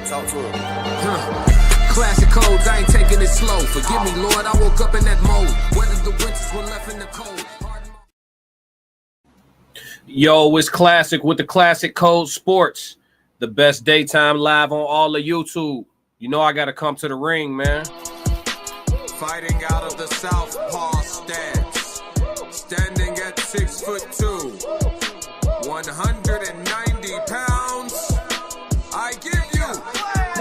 Talk to him. Classic codes, I ain't taking it slow. Forgive me, Lord, I woke up in that mode. Whether the winters were left in the cold. Yo, it's Classic with the Classic Code Sports. The best daytime live on all of YouTube. You know I got to come to the ring, man. Fighting out of the southpaw stance. Standing at 6'2", 190 pounds. I give you,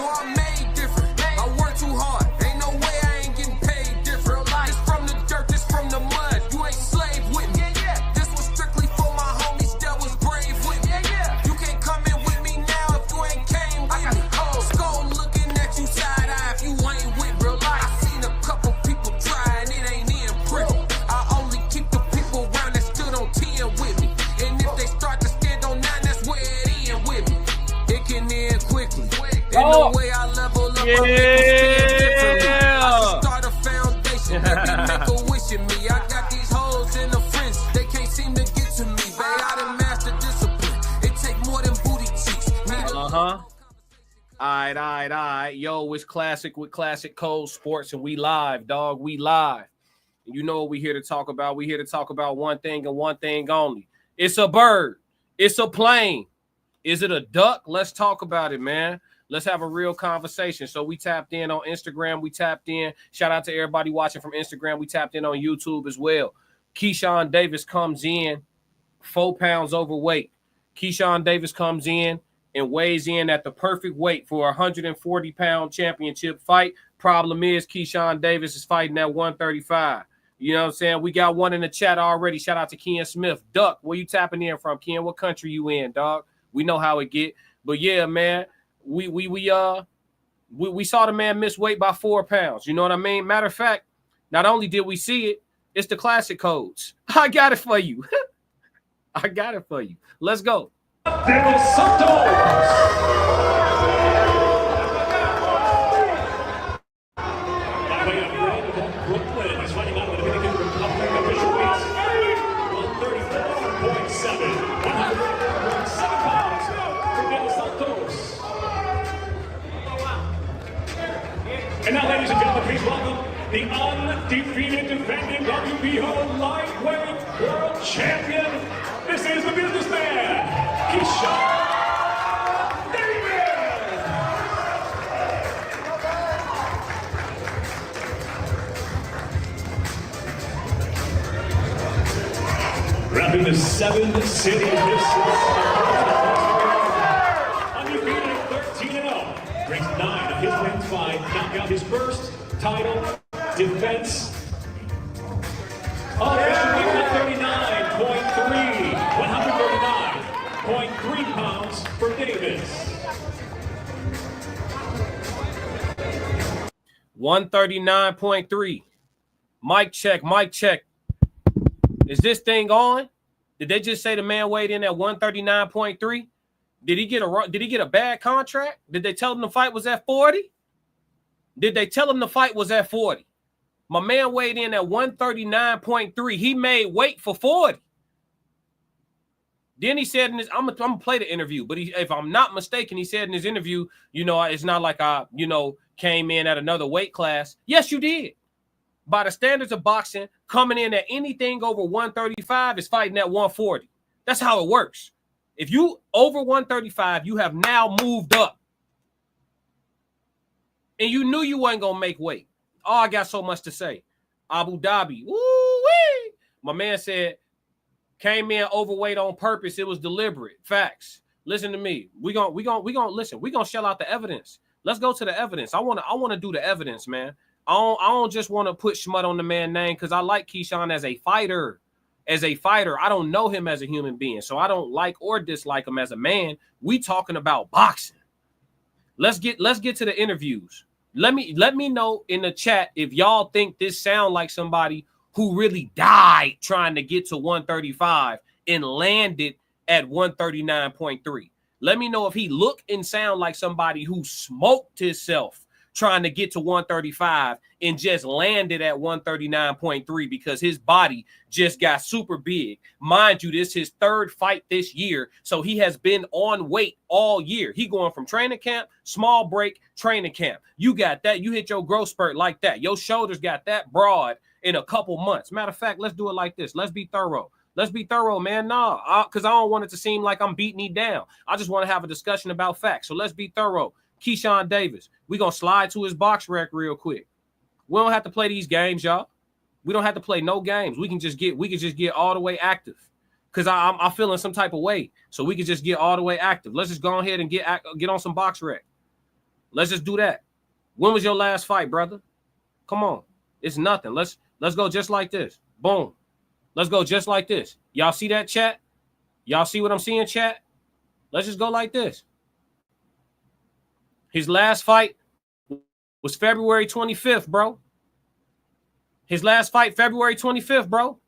boy, I'm made different. I work too hard. Ain't no way I ain't getting paid different. This from the dirt, this from the mud. You ain't slave with me. This was strictly for my homies that was brave with me. You can't come in with me now if you ain't came with me. Skull looking at you side eye if you ain't with real life. I seen a couple people try and it ain't in pretty. I only keep the people around that stood on 10 with me. And if they start to stand on 9, that's where it end with me. It can end quickly. Ain't no way I level up. I start a foundation. Maybe make a wish in me. I got these hoes in the fence. They can't seem to get to me. Babe, I done mastered discipline. It take more than booty cheeks. All right. Yo, it's Classic with Classic Code Sports, and we live, dog. We live. And you know what we here to talk about. We here to talk about one thing and one thing only. It's a bird. It's a plane. Is it a duck? Let's talk about it, man. Let's have a real conversation. So we tapped in on Instagram. We tapped in. Shout out to everybody watching from Instagram. We tapped in on YouTube as well. KeyShawn Davis comes in 4 pounds overweight. KeyShawn Davis comes in and weighs in at the perfect weight for a 140-pound championship fight. Problem is, KeyShawn Davis is fighting at 135. You know what I'm saying? We got one in the chat already. Shout out to Ken Smith. Duck, where you tapping in from, Ken? What country you in, dog? We know how it get. But yeah, man, we saw the man miss weight by 4 pounds. You know what I mean? Matter of fact, not only did we see it, it's the Classic Codes. I got it for you. I got it for you. Let's go. Brooklyn is fighting out of the Dominican Republic. Official weights 134.7, 104.7 pounds for De Los Santos. And now, ladies and gentlemen, please welcome the undefeated defending WBO lightweight world champion. This is the businessman, KeyShawn. Wrapping the 7-city distance. Undefeated at 13-0. Brings 9 of his wins by knockout. His first title defense. Official weight 139.3. 139.3 pounds for Davis. 139.3. Mic check, mic check. Is this thing on? Did they just say the man weighed in at 139.3? Did he get a bad contract? Did they tell him the fight was at 40? Did they tell him the fight was at 40? My man weighed in at 139.3. He made weight for 40. Then he said in his, I'm gonna play the interview, but if I'm not mistaken, he said in his interview, you know, it's not like I, came in at another weight class. Yes, you did. By the standards of boxing, coming in at anything over 135 is fighting at 140. That's how it works. If you over 135, you have now moved up. And you knew you wasn't going to make weight. Oh, I got so much to say. Abu Dhabi. Woo-wee. My man said, came in overweight on purpose. It was deliberate. Facts. Listen to me. We gonna listen. We gonna shell out the evidence. Let's go to the evidence. I wanna do the evidence, man. I don't just want to put schmut on the man's name because I like KeyShawn as a fighter. As a fighter, I don't know him as a human being, so I don't like or dislike him as a man. We talking about boxing. Let's get to the interviews. Let me know in the chat if y'all think this sound like somebody who really died trying to get to 135 and landed at 139.3. Let me know if he look and sound like somebody who smoked himself trying to get to 135 and just landed at 139.3 because his body just got super big. Mind you, this is his third fight this year, so he has been on weight all year. He going from training camp, small break, training camp. You got that. You hit your growth spurt like that. Your shoulders got that broad in a couple months. Matter of fact, let's do it like this. Let's be thorough. Let's be thorough, man. Nah, because I don't want it to seem like I'm beating you down. I just want to have a discussion about facts. So let's be thorough. KeyShawn Davis, we're going to slide to his box rec real quick. We don't have to play these games, y'all. We don't have to play no games. We can just get all the way active because I'm feeling some type of way. So we can just get all the way active. Let's just go ahead and get on some box rec. Let's just do that. When was your last fight, brother? Come on. It's nothing. Let's go just like this. Boom. Let's go just like this. Y'all see that, chat? Y'all see what I'm seeing, chat? Let's just go like this. His last fight was February 25th, bro. His last fight, February 25th, bro.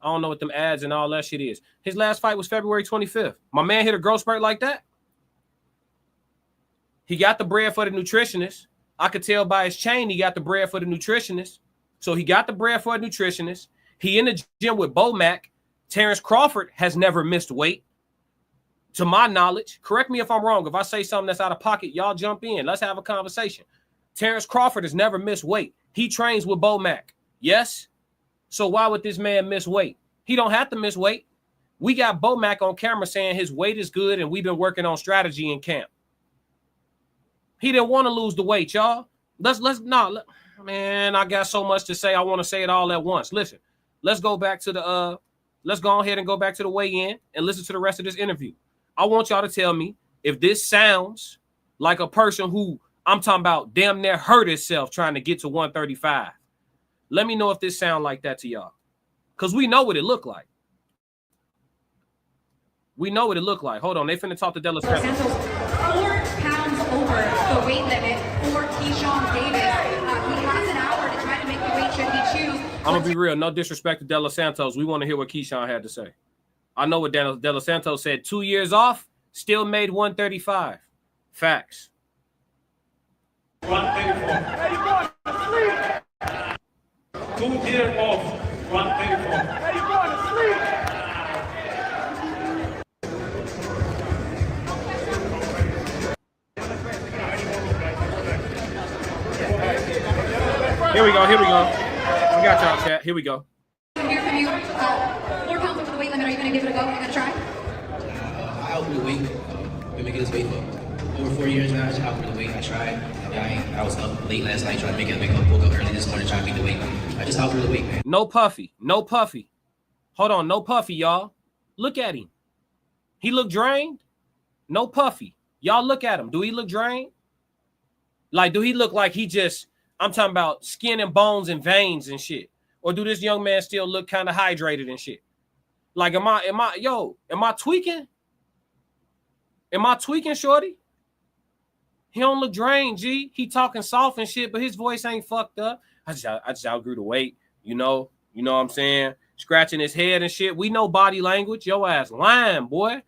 I don't know what them ads and all that shit is. His last fight was February 25th. My man hit a growth spurt like that. He got the bread for the nutritionist. I could tell by his chain he got the bread for the nutritionist. So he got the bread for a nutritionist. He in the gym with Bo Mac. Terrence Crawford has never missed weight. To my knowledge, correct me if I'm wrong. If I say something that's out of pocket, y'all jump in. Let's have a conversation. Terrence Crawford has never missed weight. He trains with Bo Mac. Yes? So why would this man miss weight? He don't have to miss weight. We got Bo Mac on camera saying his weight is good and we've been working on strategy in camp. He didn't want to lose the weight, y'all. Man, I got so much to say. I want to say it all at once. Listen. Let's go back to the let's go ahead and go back to the weigh-in and listen to the rest of this interview. I want y'all to tell me if this sounds like a person who I'm talking about damn near hurt himself trying to get to 135. Let me know if this sound like that to y'all. Because we know what it looked like. We know what it looked like. Hold on, they finna talk to Della Santos. 4 pounds over the weight limit for KeyShawn Davis. He has an hour to try to make the weight should he choose. I'm going to be real. No disrespect to Della Santos. We want to hear what KeyShawn had to say. I know what Della Santos said. 2 years off, still made 135. Facts. 134. 2 years off, 134. Hey, you going to sleep? Here we go. We got y'all, chat. Here we go. Hear from you. 4 pounds over the weight limit. Are you going to give it a go? Are you going to try? I outgrew the weight. Been making this weight for over 4 years now. I just outgrew the weight. I tried. I was up late last night trying to make it. Woke up early this morning trying to make the weight. I just outgrew the weight, man. No puffy. Hold on. No puffy, y'all. Look at him. He look drained. No puffy. Y'all look at him. Do he look drained? Like, do he look like he just... I'm talking about skin and bones and veins and shit. Or do this young man still look kind of hydrated and shit? Like, am I tweaking? Am I tweaking, shorty? He don't look drained, G. He talking soft and shit, but his voice ain't fucked up. I just outgrew the weight, you know what I'm saying? Scratching his head and shit. We know body language. Yo ass lying, boy.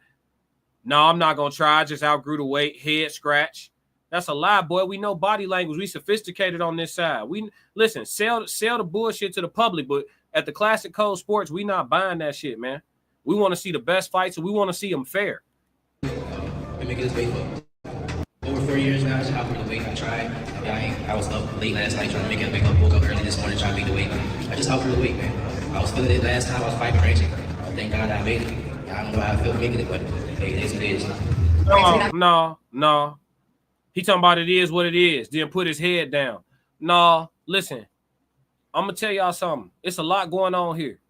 No, I'm not gonna try. I just outgrew the weight, head scratch. That's a lie, boy. We know body language. We sophisticated on this side. We listen, sell the bullshit to the public, but at the Classic Code Sports, we not buying that shit, man. We want to see the best fights, and we want to see them fair. Been making this weight for over 4 years now. I just outgrew the weight. I tried. I was up late last night trying to make it. Woke up early this morning trying to make the weight. I just outgrew the weight, man. I was feeling it last time I was fighting raging. Thank God I made it. I don't know how I feel making it, but hey, it is what it is. No. He talking about it is what it is. Then put his head down. No, listen. I'm going to tell y'all something. It's a lot going on here.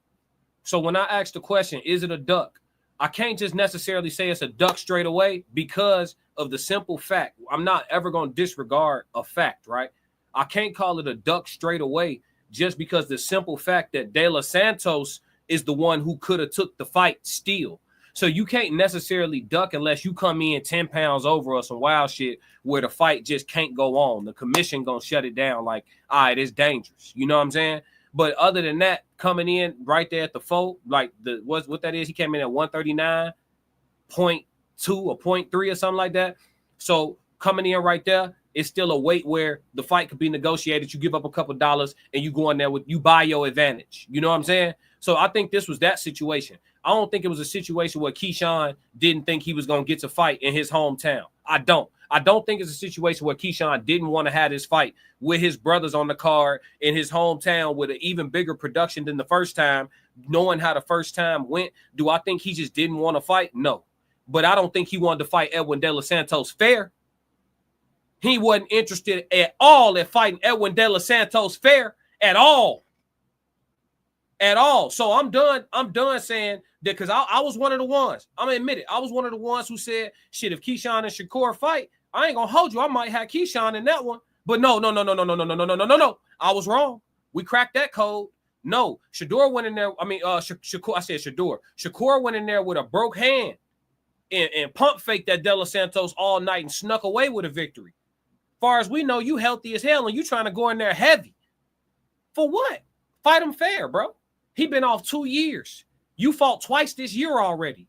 So when I ask the question, is it a duck? I can't just necessarily say it's a duck straight away because of the simple fact. I'm not ever going to disregard a fact, right? I can't call it a duck straight away just because the simple fact that De Los Santos is the one who could have took the fight still. So you can't necessarily duck unless you come in 10 pounds over or some wild shit where the fight just can't go on. The commission going to shut it down like, all right, it's dangerous. You know what I'm saying? But other than that, coming in right there at the 4, like what that is, he came in at 139.2 or 0.3 or something like that. So coming in right there, it's still a weight where the fight could be negotiated. You give up a couple dollars and you go in there with, you buy your advantage. You know what I'm saying? So I think this was that situation. I don't think it was a situation where KeyShawn didn't think he was going to get to fight in his hometown. I don't think it's a situation where KeyShawn didn't want to have this fight with his brothers on the card in his hometown with an even bigger production than the first time, knowing how the first time went. Do I think he just didn't want to fight? No. But I don't think he wanted to fight Edwin De Los Santos fair. He wasn't interested at all in fighting Edwin De Los Santos fair at all. At all. So I'm done saying that, because I was one of the ones. I'm gonna admit it. I was one of the ones who said, shit, if KeyShawn and Shakur fight, I ain't gonna hold you. I might have KeyShawn in that one. But no. I was wrong. We cracked that code. No, Shador went in there. I mean, Shakur, I said Shador. Shakur went in there with a broke hand and pump faked that De Los Santos all night and snuck away with a victory. Far as we know, you healthy as hell and you trying to go in there heavy. For what? Fight him fair, bro. He been off 2 years. You fought twice this year already.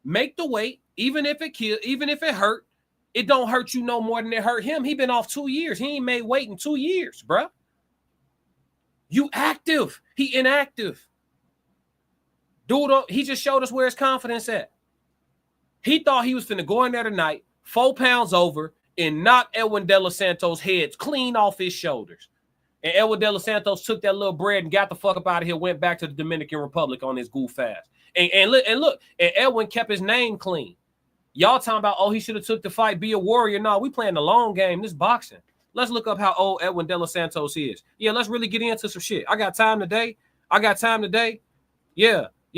Make the weight, even if it hurt, it don't hurt you no more than it hurt him. He been off 2 years. He ain't made weight in 2 years, bro. You active. He inactive. Dude, he just showed us where his confidence at. He thought he was finna go in there tonight, 4 pounds over, and knock Edwin De Los Santos' heads clean off his shoulders. And Edwin De Los Santos took that little bread and got the fuck up out of here, went back to the Dominican Republic on his goof fast. And look, Edwin kept his name clean. Y'all talking about, oh, he should have took the fight, be a warrior. No, we playing the long game, this boxing. Let's look up how old Edwin De Los Santos is. Yeah, let's really get into some shit. I got time today.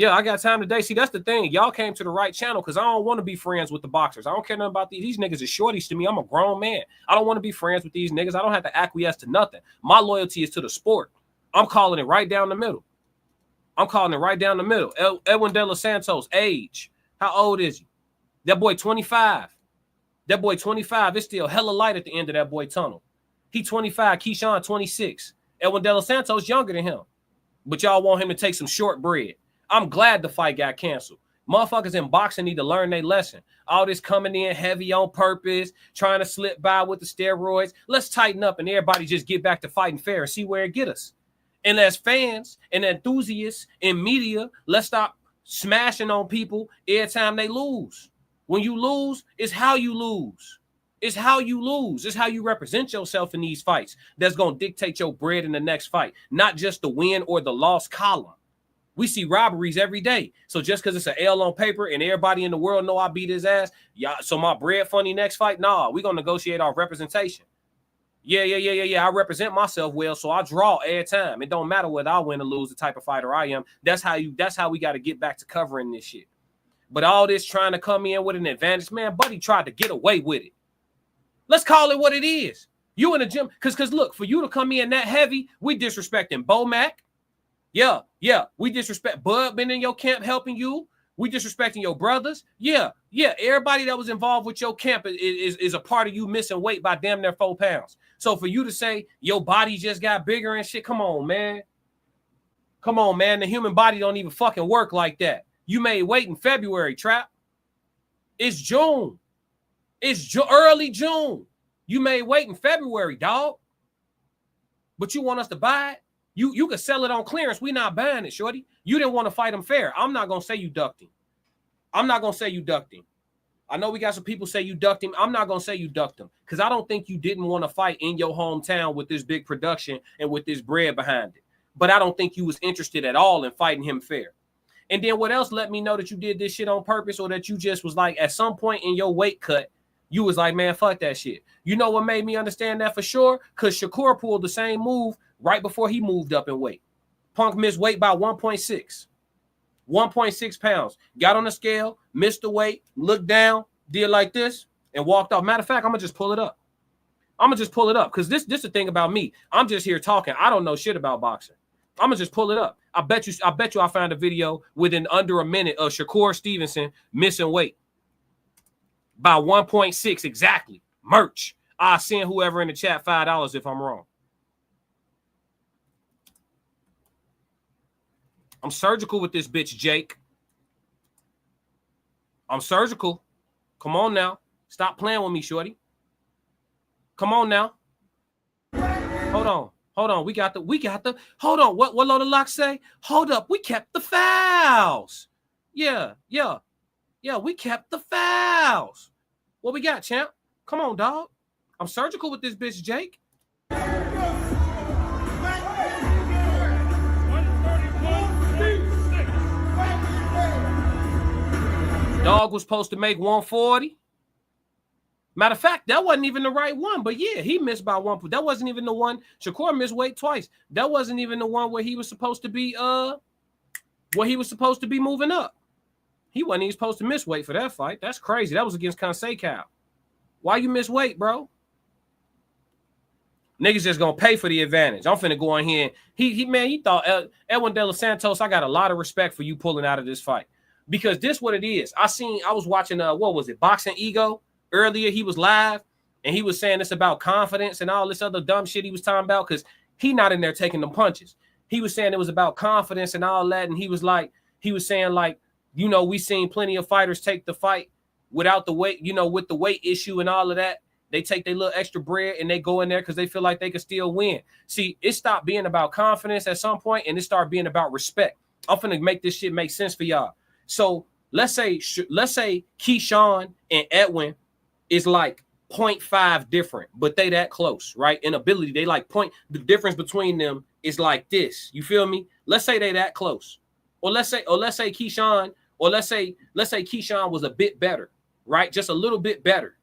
Yeah, I got time today. See, that's the thing. Y'all came to the right channel because I don't want to be friends with the boxers. I don't care nothing about these niggas is shorties to me. I'm a grown man. I don't want to be friends with these niggas. I don't have to acquiesce to nothing. My loyalty is to the sport. I'm calling it right down the middle. Edwin De Los Santos, age. How old is he? That boy 25. It's still hella light at the end of that boy tunnel. He 25. KeyShawn 26. Edwin De Los Santos younger than him. But y'all want him to take some short bread. I'm glad the fight got canceled. Motherfuckers in boxing need to learn their lesson. All this coming in heavy on purpose, trying to slip by with the steroids. Let's tighten up and everybody just get back to fighting fair and see where it get us. And as fans and enthusiasts in media, let's stop smashing on people every time they lose. When you lose, it's how you lose. It's how you represent yourself in these fights that's going to dictate your bread in the next fight, not just the win or the loss column. We see robberies every day. So just because it's an L on paper and everybody in the world know I beat his ass, yeah, so my bread funny next fight? Nah, we're going to negotiate our representation. Yeah. I represent myself well, so I draw every time. It don't matter whether I win or lose the type of fighter I am. That's how we got to get back to covering this shit. But all this trying to come in with an advantage, man, buddy tried to get away with it. Let's call it what it is. You in the gym, because look, for you to come in that heavy, we disrespecting Bo Mac. Yeah, we disrespect Bud been in your camp helping you. We disrespecting your brothers. Yeah. Everybody that was involved with your camp is a part of you missing weight by damn near 4 pounds. So for you to say your body just got bigger and shit, come on, man. The human body don't even fucking work like that. You made weight in February, Trap. It's June. Early June. You made weight in February, dog. But you want us to buy it? You could sell it on clearance. We not buying it, shorty. You didn't want to fight him fair. I'm not going to say you ducked him. I know we got some people say you ducked him. I'm not going to say you ducked him because I don't think you didn't want to fight in your hometown with this big production and with this bread behind it. But I don't think you was interested at all in fighting him fair. And then what else let me know that you did this shit on purpose or that you just was like at some point in your weight cut, you was like, man, fuck that shit. You know what made me understand that for sure? Because Shakur pulled the same move right before he moved up in weight. Punk missed weight by 1.6 pounds. Got on the scale, missed the weight, looked down, did like this, and walked off. Matter of fact, I'm going to just pull it up. Because this is the thing about me. I'm just here talking. I don't know shit about boxing. I'm going to just pull it up. I bet you I found a video within under a minute of Shakur Stevenson missing weight by 1.6 exactly. Merch. I'll send whoever in the chat $5 if I'm wrong. I'm surgical with this bitch, Jake. I'm surgical. Come on now. Stop playing with me, shorty. Come on now. Hold on. We got the. Hold on. What Lola Locke say? Hold up. We kept the fouls. Yeah. We kept the fouls. What we got, champ? Come on, dog. I'm surgical with this bitch, Jake. Dog was supposed to make 140. Matter of fact, that wasn't even the right one. But yeah, he missed by one. That wasn't even the one. Shakur missed weight twice. That wasn't even the one where he was supposed to be moving up. He wasn't even supposed to miss weight for that fight. That's crazy. That was against Conseil. Why you miss weight, bro? Niggas just gonna pay for the advantage. I'm finna go in here. He thought Edwin De Los Santos. I got a lot of respect for you pulling out of this fight because this what it is. I was watching what was it, Boxing Ego earlier. He was live and he was saying it's about confidence and all this other dumb shit he was talking about because he not in there taking them punches. He was saying it was about confidence and all that, and he was saying we seen plenty of fighters take the fight without the weight, with the weight issue and all of that. They take their little extra bread and they go in there because they feel like they can still win. See, it stopped being about confidence at some point and it started being about respect. I'm finna make this shit make sense for y'all. So let's say KeyShawn and Edwin is like 0.5 different, but they that close, right? In ability, they like the difference between them is like this. You feel me? Let's say they that close. Or let's say KeyShawn, or let's say KeyShawn was a bit better, right? Just a little bit better.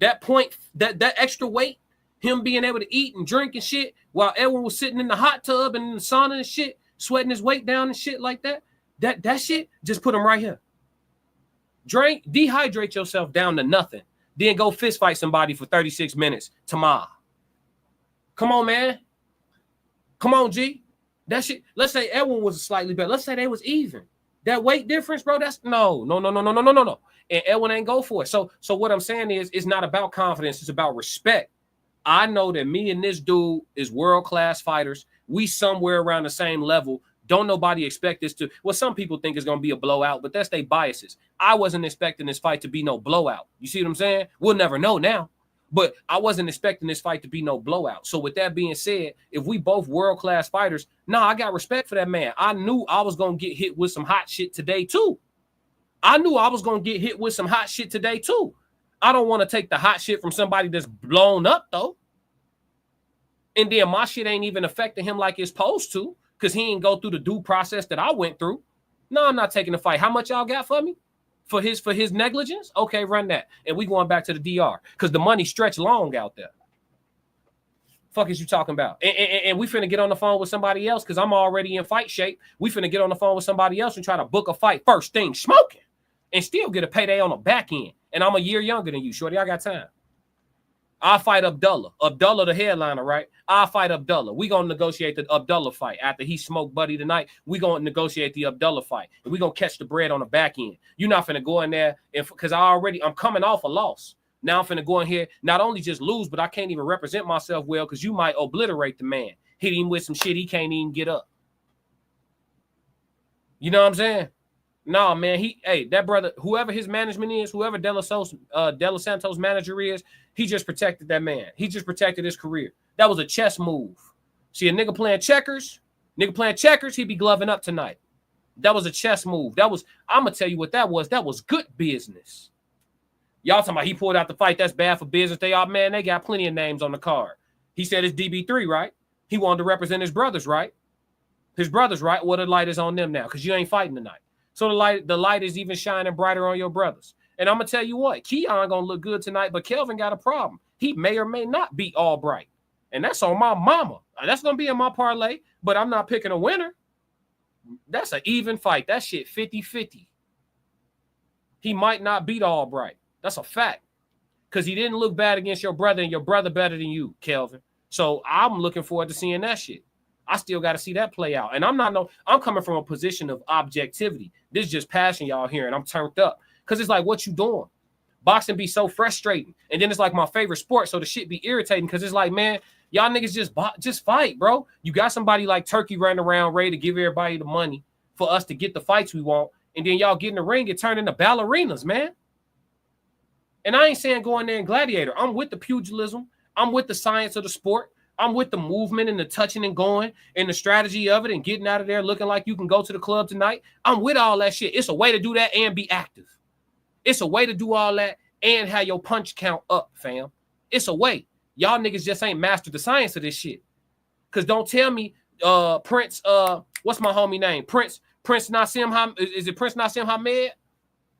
That point, that extra weight, him being able to eat and drink and shit, while Edwin was sitting in the hot tub and in the sauna and shit, sweating his weight down and shit like that. That shit just put him right here. Dehydrate yourself down to nothing. Then go fist fight somebody for 36 minutes tomorrow. Come on, man. Come on, G. That shit. Let's say Edwin was slightly better. Let's say they was even. That weight difference, bro. That's no. And Edwin ain't go for it. So what I'm saying is, it's not about confidence. It's about respect. I know that me and this dude is world-class fighters. We somewhere around the same level. Don't nobody expect this to. Well, some people think it's going to be a blowout, but that's their biases. I wasn't expecting this fight to be no blowout. You see what I'm saying? We'll never know now. But I wasn't expecting this fight to be no blowout. So with that being said, if we both world-class fighters, I got respect for that man. I knew I was going to get hit with some hot shit today, too. I don't want to take the hot shit from somebody that's blown up, though. And then my shit ain't even affecting him like it's supposed to because he ain't go through the due process that I went through. No, I'm not taking the fight. How much y'all got for me? For his negligence? Okay, run that. And we going back to the DR because the money stretched long out there. Fuck is you talking about? And we finna get on the phone with somebody else because I'm already in fight shape. We finna get on the phone with somebody else and try to book a fight first thing smoking and still get a payday on the back end. And I'm a year younger than you, shorty. I got time. I'll fight Abdullah. Abdullah, the headliner, right? I'll fight Abdullah. We gonna negotiate the Abdullah fight. After he smoked Buddy tonight, we gonna negotiate the Abdullah fight. And we gonna catch the bread on the back end. You're not finna go in there because I'm coming off a loss. Now I'm finna go in here, not only just lose, but I can't even represent myself well because you might obliterate the man. Hit him with some shit he can't even get up. You know what I'm saying? No, man, that brother, whoever his management is, whoever De Los Santos manager is, he just protected that man. He just protected his career. That was a chess move. See, a nigga playing checkers, he'd be gloving up tonight. That was a chess move. I'm going to tell you what that was. That was good business. Y'all talking about he pulled out the fight. That's bad for business. They got plenty of names on the card. He said it's DB3, right? He wanted to represent his brothers, right? His brothers, right? Well, the light is on them now because you ain't fighting tonight. So the light is even shining brighter on your brothers. And I'm going to tell you what, Keon going to look good tonight, but Kelvin got a problem. He may or may not be all bright. And that's on my mama. That's going to be in my parlay, but I'm not picking a winner. That's an even fight. That shit 50-50. He might not beat all bright. That's a fact. Because he didn't look bad against your brother, and your brother better than you, Kelvin. So I'm looking forward to seeing that shit. I still got to see that play out. And I'm coming from a position of objectivity. This is just passion y'all hearing. I'm turned up. Because it's like, what you doing? Boxing be so frustrating. And then it's like my favorite sport, so the shit be irritating because it's like, man, y'all niggas just fight, bro. You got somebody like Turkey running around ready to give everybody the money for us to get the fights we want. And then y'all get in the ring and turn into ballerinas, man. And I ain't saying go in there and gladiator. I'm with the pugilism. I'm with the science of the sport. I'm with the movement and the touching and going and the strategy of it and getting out of there looking like you can go to the club tonight. I'm with all that shit. It's a way to do that and be active. It's a way to do all that and have your punch count up, fam. It's a way. Y'all niggas just ain't mastered the science of this shit. Cause don't tell me Prince, what's my homie name? Prince Nassim, is it Prince Nassim Hamed?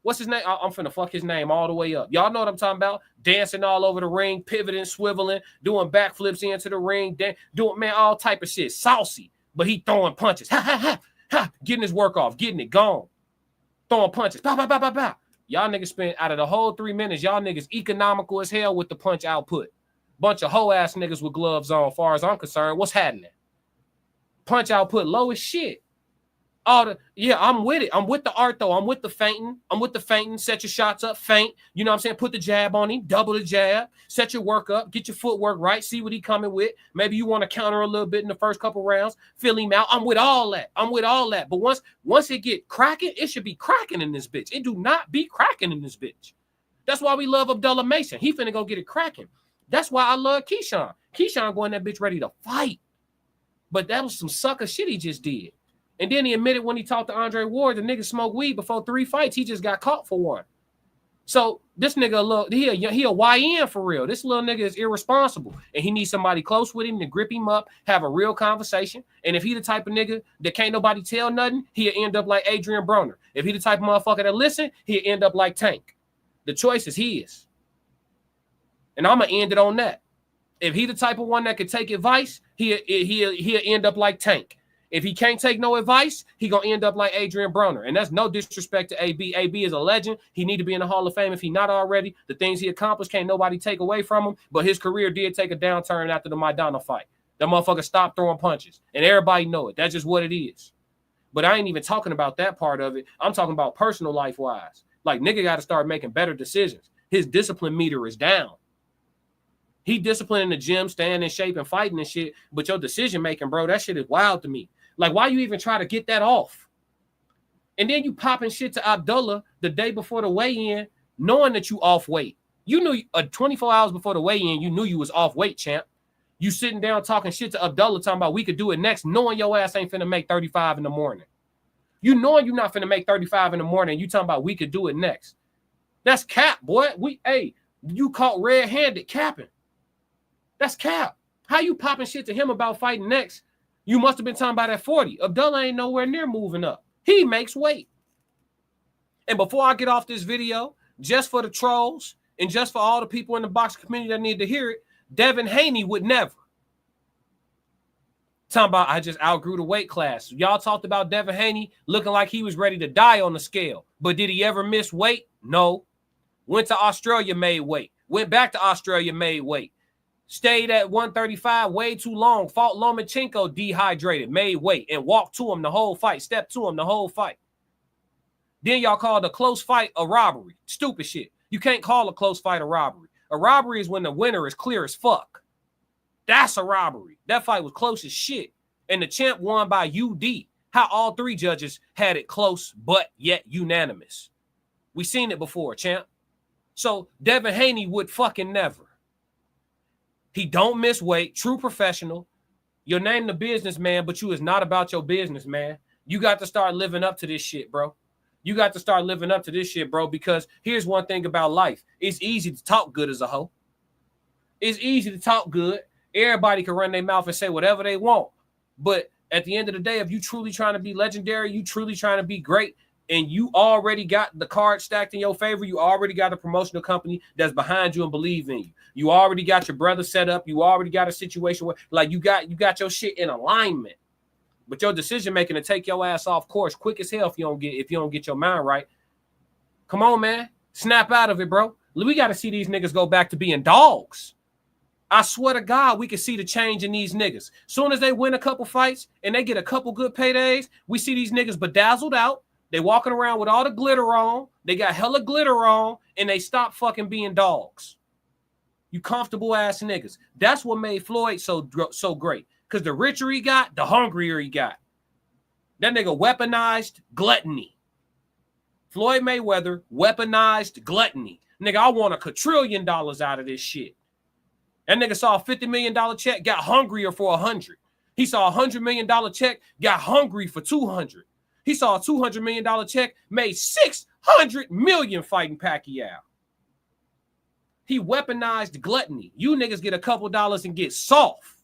What's his name? I'm finna fuck his name all the way up. Y'all know what I'm talking about? Dancing all over the ring, pivoting, swiveling, doing backflips into the ring, doing, man, all type of shit. Saucy, but he throwing punches. Ha, ha, ha, ha. Getting his work off, getting it gone. Throwing punches. Pow, pow, pow, pow, pow. Y'all niggas spent, out of the whole 3 minutes, y'all niggas economical as hell with the punch output. Bunch of hoe-ass niggas with gloves on, as far as I'm concerned. What's happening? Punch output low as shit. I'm with it. I'm with the art, though. I'm with the feinting. Set your shots up, feint. You know what I'm saying? Put the jab on him, double the jab. Set your work up. Get your footwork right. See what he coming with. Maybe you want to counter a little bit in the first couple rounds. Fill him out. I'm with all that. But once it get cracking, it should be cracking in this bitch. It do not be cracking in this bitch. That's why we love Abdullah Mason. He finna go get it cracking. That's why I love KeyShawn. KeyShawn going that bitch ready to fight. But that was some sucker shit he just did. And then he admitted when he talked to Andre Ward, the nigga smoked weed before 3 fights. He just got caught for one. So this nigga, he a YN for real. This little nigga is irresponsible. And he needs somebody close with him to grip him up, have a real conversation. And if he the type of nigga that can't nobody tell nothing, he'll end up like Adrian Broner. If he the type of motherfucker that listen, he'll end up like Tank. The choice is his. And I'm going to end it on that. If he the type of one that could take advice, he'll end up like Tank. If he can't take no advice, he gonna end up like Adrian Broner. And that's no disrespect to AB. AB is a legend. He need to be in the Hall of Fame if he not already. The things he accomplished can't nobody take away from him. But his career did take a downturn after the Maidana fight. That motherfucker stopped throwing punches. And everybody know it. That's just what it is. But I ain't even talking about that part of it. I'm talking about personal life-wise. Like, nigga got to start making better decisions. His discipline meter is down. He disciplined in the gym, staying in shape and fighting and shit. But your decision-making, bro, that shit is wild to me. Like, why you even try to get that off? And then you popping shit to Abdullah the day before the weigh-in, knowing that you off weight. You knew 24 hours before the weigh-in, you knew you was off weight, champ. You sitting down talking shit to Abdullah, talking about we could do it next, knowing your ass ain't finna make 35 in the morning. You knowing you not finna make 35 in the morning, you talking about we could do it next. That's cap, boy. You caught red-handed capping. That's cap. How you popping shit to him about fighting next? You must have been talking about at 40. Abdullah ain't nowhere near moving up. He makes weight. And before I get off this video, just for the trolls and just for all the people in the boxing community that need to hear it, Devin Haney would never. Talking about I just outgrew the weight class. Y'all talked about Devin Haney looking like he was ready to die on the scale. But did he ever miss weight? No. Went to Australia, made weight. Went back to Australia, made weight. Stayed at 135 way too long. Fought Lomachenko dehydrated, made weight, and walked to him the whole fight. Stepped to him the whole fight. Then y'all called a close fight a robbery. Stupid shit. You can't call a close fight a robbery. A robbery is when the winner is clear as fuck. That's a robbery. That fight was close as shit. And the champ won by UD. How all 3 judges had it close, but yet unanimous. We seen it before, champ. So Devin Haney would fucking never. He don't miss weight, true professional. Your name the businessman, but you is not about your business, man. You got to start living up to this shit, bro. You got to start living up to this shit, bro, because here's one thing about life. It's easy to talk good as a hoe. It's easy to talk good. Everybody can run their mouth and say whatever they want. But at the end of the day, if you truly trying to be legendary, you truly trying to be great, and you already got the card stacked in your favor, you already got a promotional company that's behind you and believe in you. You already got your brother set up. You already got a situation where, like, you got your shit in alignment. But your decision making to take your ass off course quick as hell if you don't get your mind right. Come on, man. Snap out of it, bro. We got to see these niggas go back to being dogs. I swear to God, we can see the change in these niggas. Soon as they win a couple fights and they get a couple good paydays, we see these niggas bedazzled out. They walking around with all the glitter on. They got hella glitter on, and they stop fucking being dogs. You comfortable ass niggas. That's what made Floyd so great. Because the richer he got, the hungrier he got. That nigga weaponized gluttony. Floyd Mayweather weaponized gluttony. Nigga, I want $1 quadrillion out of this shit. That nigga saw a $50 million check, got hungrier for 100. He saw a $100 million check, got hungry for 200. He saw a $200 million check, made $600 million fighting Pacquiao. He weaponized gluttony. You niggas get a couple dollars and get soft.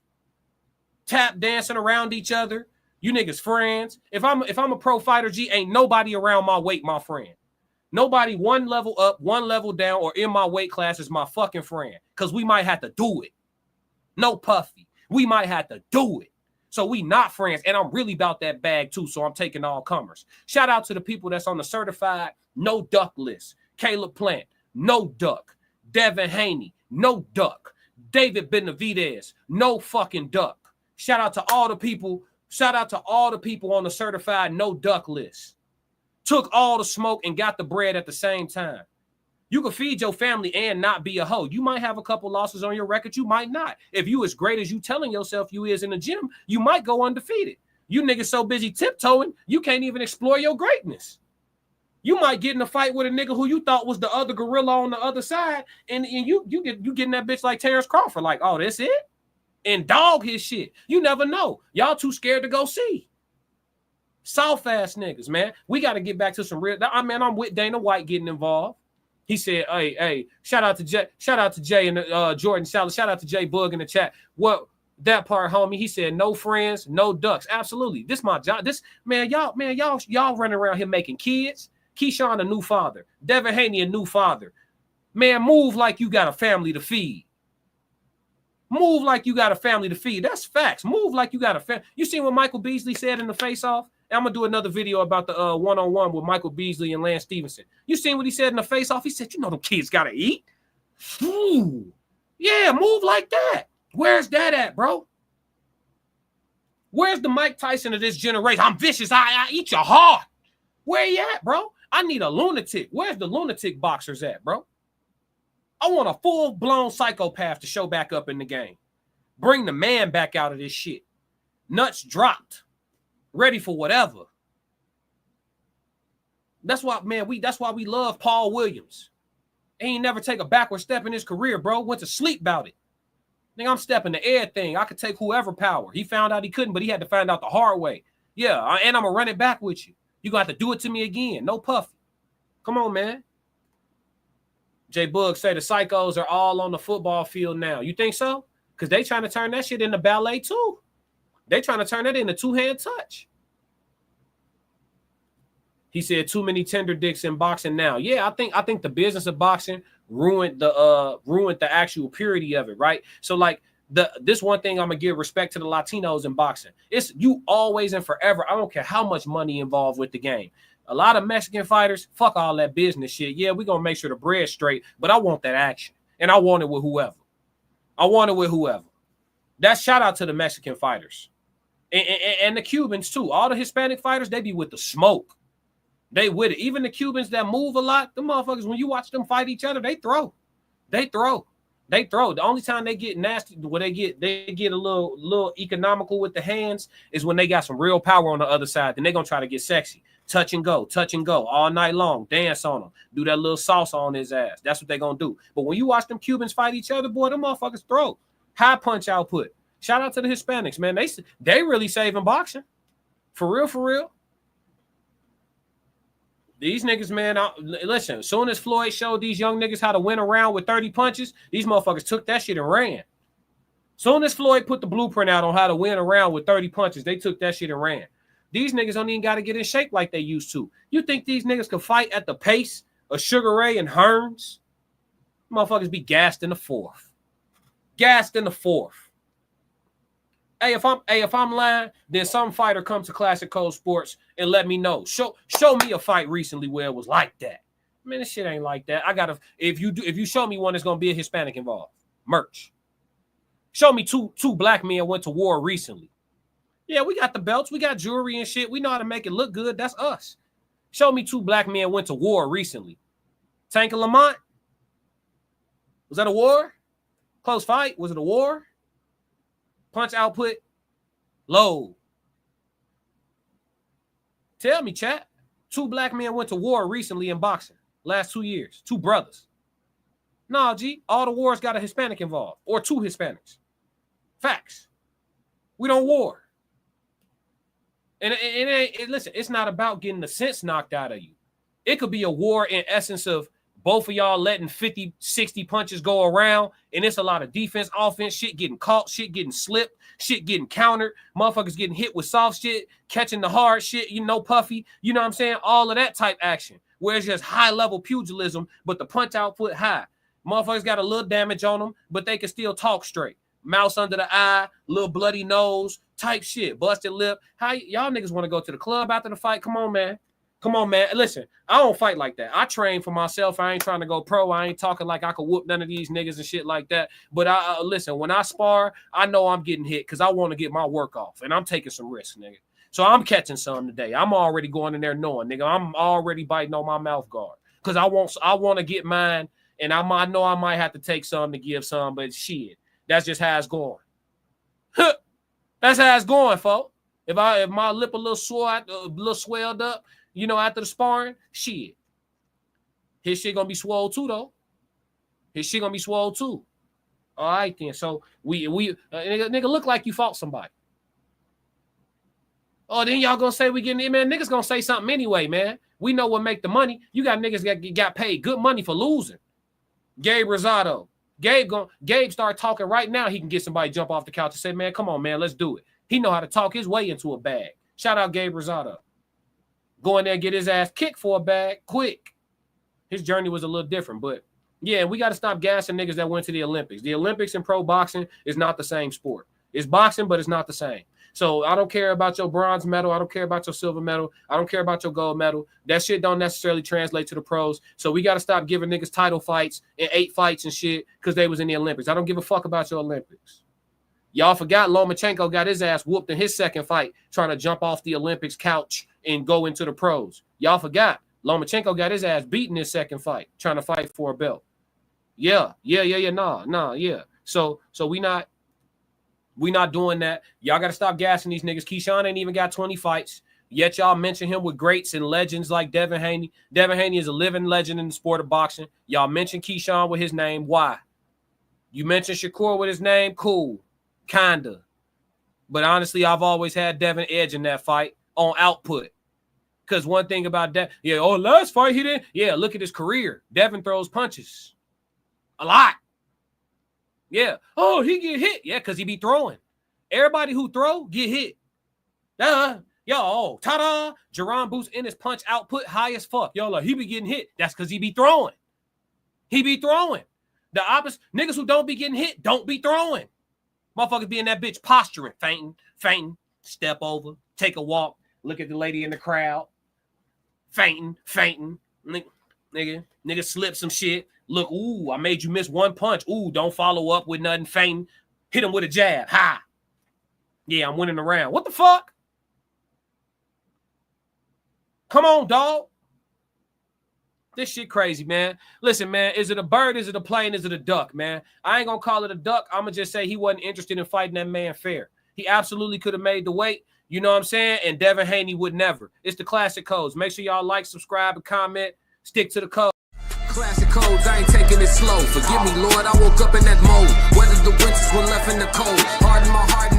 Tap dancing around each other. You niggas friends. If I'm a pro fighter, G, ain't nobody around my weight, my friend. Nobody one level up, one level down, or in my weight class is my fucking friend. Because we might have to do it. No puffy. We might have to do it. So we not friends. And I'm really about that bag too. So I'm taking all comers. Shout out to the people that's on the certified no duck list. Caleb Plant, no duck. Devin Haney, no duck. David Benavidez, no fucking duck. Shout out to all the people. Shout out to all the people on the certified no duck list. Took all the smoke and got the bread at the same time. You can feed your family and not be a hoe. You might have a couple losses on your record. You might not. If you as great as you telling yourself you is in the gym, you might go undefeated. You niggas so busy tiptoeing, you can't even explore your greatness. You might get in a fight with a nigga who you thought was the other gorilla on the other side, and you getting that bitch like Terrence Crawford, like, oh, that's it? And dog his shit. You never know. Y'all too scared to go see. Soft ass niggas, man. We got to get back to some real. I'm with Dana White getting involved. He said, hey, shout out to Jay and Jordan Salas. Shout out to Jay Bug in the chat. What that part, homie? He said, no friends, no ducks. Absolutely. This my job. This y'all running around here making kids. KeyShawn a new father. Devin Haney a new father. Man, move like you got a family to feed. Move like you got a family to feed. That's facts. Move like you got a family. You seen what Michael Beasley said in the face-off? I'm going to do another video about the one-on-one with Michael Beasley and Lance Stevenson. You seen what he said in the face-off? He said, you know them kids got to eat. Ooh. Yeah, move like that. Where's that at, bro? Where's the Mike Tyson of this generation? I'm vicious. I eat your heart. Where you at, bro? I need a lunatic. Where's the lunatic boxers at, bro? I want a full-blown psychopath to show back up in the game. Bring the man back out of this shit. Nuts dropped. Ready for whatever. That's why, man, that's why we love Paul Williams. He ain't never take a backward step in his career, bro. Went to sleep about it. Nigga, I'm stepping the air thing. I could take whoever power. He found out he couldn't, but he had to find out the hard way. Yeah, and I'm going to run it back with you. You going to have to do it to me again. No puffy. Come on, man. Jay Bug say the psychos are all on the football field now. You think so? Because they trying to turn that shit into ballet too. They trying to turn that into two-hand touch. He said too many tender dicks in boxing now. Yeah, I think the business of boxing ruined the actual purity of it, right? So like this one thing I'm gonna give respect to the Latinos in boxing. It's you always and forever. I don't care how much money involved with the game. A lot of Mexican fighters, fuck all that business shit. Yeah, we're gonna make sure the bread's straight, but I want that action. And I want it with whoever. That's shout out to the Mexican fighters. And the Cubans too. All the Hispanic fighters, they be with the smoke. They with it. Even the Cubans that move a lot, the motherfuckers, when you watch them fight each other, they throw. The only time they get nasty, where they get a little economical with the hands is when they got some real power on the other side. Then they're gonna try to get sexy. Touch and go all night long. Dance on him. Do that little salsa on his ass. That's what they're gonna do. But when you watch them Cubans fight each other, boy, them motherfuckers throw. High punch output. Shout out to the Hispanics, man. They really saving boxing. For real. These niggas, man, listen, as soon as Floyd showed these young niggas how to win a round with 30 punches, these motherfuckers took that shit and ran. Soon as Floyd put the blueprint out on how to win a round with 30 punches, they took that shit and ran. These niggas don't even got to get in shape like they used to. You think these niggas can fight at the pace of Sugar Ray and Hearns? Motherfuckers be gassed in the fourth. Hey, if I'm lying, then some fighter come to Classic Code Sports and let me know. Show me a fight recently where it was like that. Man, this shit ain't like that. If you show me one, there's gonna be a Hispanic involved. Merch. Show me two black men went to war recently. Yeah, we got the belts, we got jewelry and shit. We know how to make it look good. That's us. Show me two black men went to war recently. Tank and Lamont? Was that a war? Close fight? Was it a war? Punch output? Low. Tell me, chat. Two black men went to war recently in boxing. Last 2 years. Two brothers. Nah, G, all the wars got a Hispanic involved or 2 Hispanics. Facts. We don't war. And listen, it's not about getting the sense knocked out of you. It could be a war in essence of both of y'all letting 50, 60 punches go around, and it's a lot of defense, offense, shit getting caught, shit getting slipped, shit getting countered, motherfuckers getting hit with soft shit, catching the hard shit, puffy, you know what I'm saying? All of that type action, where it's just high-level pugilism, but the punch output high. Motherfuckers got a little damage on them, but they can still talk straight. Mouse under the eye, little bloody nose, type shit, busted lip. How y'all niggas want to go to the club after the fight? Come on, man. Come on, man. Listen, I don't fight like that. I train for myself. I ain't trying to go pro. I ain't talking like I could whoop none of these niggas and shit like that. But listen, when I spar, I know I'm getting hit because I want to get my work off. And I'm taking some risks, nigga. So I'm catching some today. I'm already going in there knowing, nigga, I'm already biting on my mouth guard. Because I want to get mine. And I know I might have to take some to give some, but shit. That's just how it's going. That's how it's going, folks. If my lip a little swelled up, after the sparring, shit. His shit gonna be swole too, though. His shit gonna be swole too. All right, then. So we nigga look like you fought somebody. Oh, then y'all gonna say we getting it, man. Niggas gonna say something anyway, man. We know what make the money. You got niggas that got paid good money for losing. Gabe Rosado. Gabe start talking right now. He can get somebody jump off the couch and say, man, come on, man, let's do it. He know how to talk his way into a bag. Shout out Gabe Rosado. Go in there and get his ass kicked for a bag quick. His journey was a little different, but yeah, we got to stop gassing niggas that went to the Olympics. The Olympics and pro boxing is not the same sport. It's boxing, but it's not the same. So I don't care about your bronze medal. I don't care about your silver medal. I don't care about your gold medal. That shit don't necessarily translate to the pros. So we got to stop giving niggas title fights and 8 fights and shit because they was in the Olympics. I don't give a fuck about your Olympics. Y'all forgot Lomachenko got his ass whooped in his second fight trying to jump off the Olympics couch and go into the pros. Y'all forgot Lomachenko got his ass beaten his second fight trying to fight for a belt. Yeah. So we not doing that. Y'all got to stop gassing these niggas. KeyShawn ain't even got 20 fights. Yet y'all mention him with greats and legends like Devin Haney. Devin Haney is a living legend in the sport of boxing. Y'all mention KeyShawn with his name. Why? You mention Shakur with his name. Cool. Kinda. But honestly, I've always had Devin edge in that fight on output. Because one thing about Devin, last fight he didn't. Yeah, look at his career. Devin throws punches. A lot. Yeah. Oh, he get hit. Yeah, because he be throwing. Everybody who throw, get hit. Ta-da. Jerron Boots in his punch output high as fuck. Yo, like, he be getting hit. That's because he be throwing. He be throwing. The opposite. Niggas who don't be getting hit don't be throwing. Motherfuckers be in that bitch posturing, fainting, step over, take a walk, look at the lady in the crowd, fainting. Nigga slip some shit. Look, ooh, I made you miss one punch. Ooh, don't follow up with nothing, fainting. Hit him with a jab. Ha. Yeah, I'm winning the round. What the fuck? Come on, dog. This shit crazy, man. Listen, man, is it a bird? Is it a plane? Is it a duck, man? I ain't going to call it a duck. I'm going to just say he wasn't interested in fighting that man fair. He absolutely could have made the weight. You know what I'm saying? And Devin Haney would never. It's the classic codes. Make sure y'all like, subscribe, and comment. Stick to the code. Classic codes, I ain't taking it slow. Forgive me, Lord, I woke up in that mode. Weathered the winters when left in the cold. Hardened my heart.